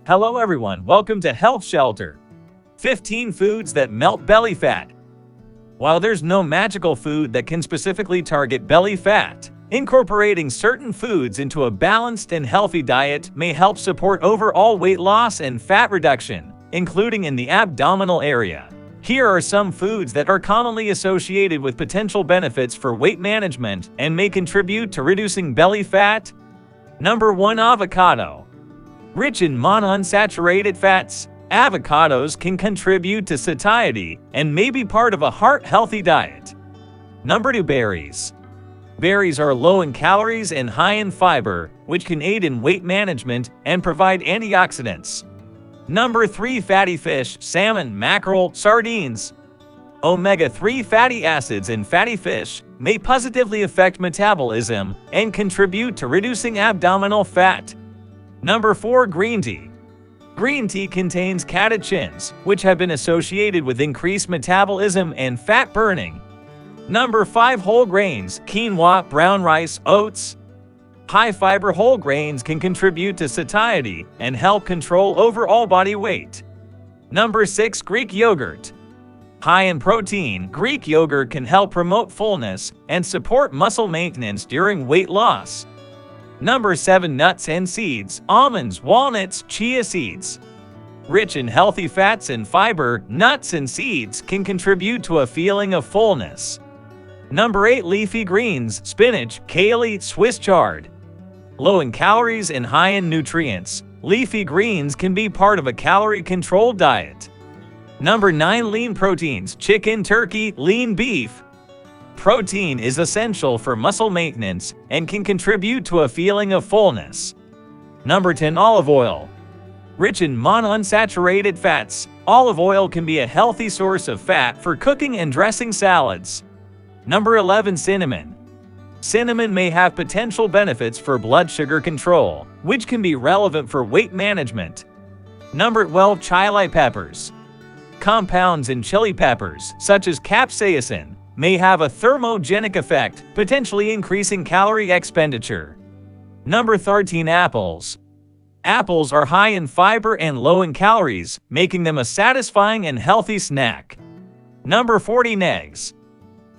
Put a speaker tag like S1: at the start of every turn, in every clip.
S1: Hello everyone, welcome to Health Shelter. 15 foods that melt belly fat. While there's no magical food that can specifically target belly fat, incorporating certain foods into a balanced and healthy diet may help support overall weight loss and fat reduction, including in the abdominal area. Here are some foods that are commonly associated with potential benefits for weight management and may contribute to reducing belly fat. Number 1. Avocado. Rich in monounsaturated fats, avocados can contribute to satiety and may be part of a heart-healthy diet. Number 2. Berries. Berries are low in calories and high in fiber, which can aid in weight management and provide antioxidants. Number 3. Fatty fish, salmon, mackerel, sardines. Omega-3 fatty acids in fatty fish may positively affect metabolism and contribute to reducing abdominal fat. Number 4. Green tea. Green tea contains catechins, which have been associated with increased metabolism and fat burning. Number 5. Whole grains, quinoa, brown rice, oats. High-fiber whole grains can contribute to satiety and help control overall body weight. Number 6. Greek yogurt. High in protein, Greek yogurt can help promote fullness and support muscle maintenance during weight loss. Number 7. Nuts and seeds, almonds, walnuts, chia seeds. Rich in healthy fats and fiber, nuts and seeds can contribute to a feeling of fullness. Number 8. Leafy greens, spinach, kale, Swiss chard. Low in calories and high in nutrients, leafy greens can be part of a calorie-controlled diet. Number 9. Lean proteins, chicken, turkey, lean beef. Protein is essential for muscle maintenance and can contribute to a feeling of fullness. Number 10. Olive oil. Rich in monounsaturated fats, olive oil can be a healthy source of fat for cooking and dressing salads. Number 11. Cinnamon. Cinnamon may have potential benefits for blood sugar control, which can be relevant for weight management. Number 12. Chili peppers. Compounds in chili peppers, such as capsaicin, may have a thermogenic effect, potentially increasing calorie expenditure. Number 13. Apples. Apples are high in fiber and low in calories, making them a satisfying and healthy snack. Number 14. Eggs.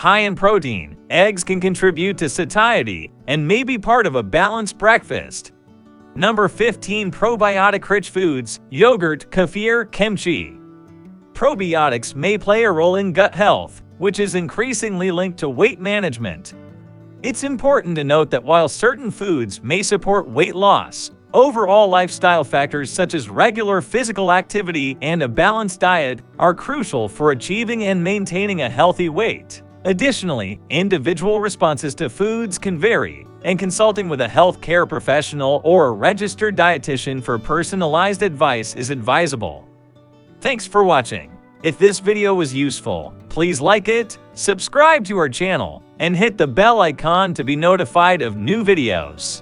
S1: High in protein, eggs can contribute to satiety and may be part of a balanced breakfast. Number 15. Probiotic-rich foods, yogurt, kefir, kimchi. Probiotics may play a role in gut health, which is increasingly linked to weight management. It's important to note that while certain foods may support weight loss, overall lifestyle factors such as regular physical activity and a balanced diet are crucial for achieving and maintaining a healthy weight. Additionally, individual responses to foods can vary, and consulting with a healthcare professional or a registered dietitian for personalized advice is advisable. Thanks for watching. If this video was useful, please like it, subscribe to our channel, and hit the bell icon to be notified of new videos.